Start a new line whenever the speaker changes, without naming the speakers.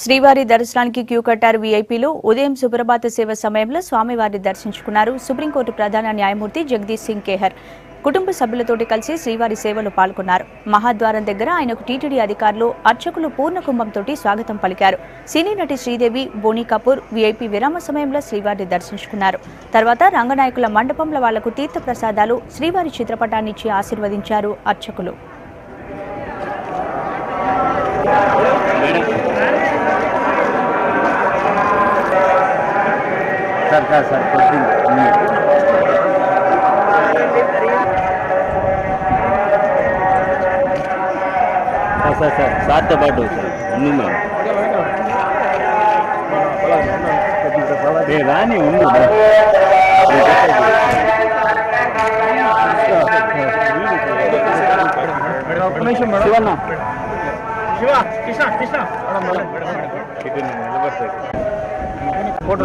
శ్రీవారి దర్శనానికి క్యూ కట్టారు వీఐపీలు. ఉదయం సుప్రభాత సేవ సమయంలో స్వామివారిని దర్శించుకున్నారు. సుప్రీంకోర్టు ప్రధాన న్యాయమూర్తి జగదీష్ సింగ్ ఖేహర్ కుటుంబ సభ్యులతోటి కలిసి శ్రీవారి సేవలో పాల్గొన్నారు. మహాద్వారం దగ్గర ఆయనకు టీటీడీ అధికారులు, అర్చకులు పూర్ణ కుంభంతో స్వాగతం పలికారు. సినీ నటి శ్రీదేవి, బోనీ కపూర్ వీఐపీ విరామ సమయంలో శ్రీవారిని దర్శించుకున్నారు. తర్వాత రంగనాయకుల మండపంలో వాళ్లకు తీర్థ ప్రసాదాలు, శ్రీవారి చిత్రపటాన్ని ఇచ్చి ఆశీర్వదించారు అర్చకులు.
साथ पाటు రాని ఉండు శివన్న శివ కృష్ణ కృష్ణ ఫోటో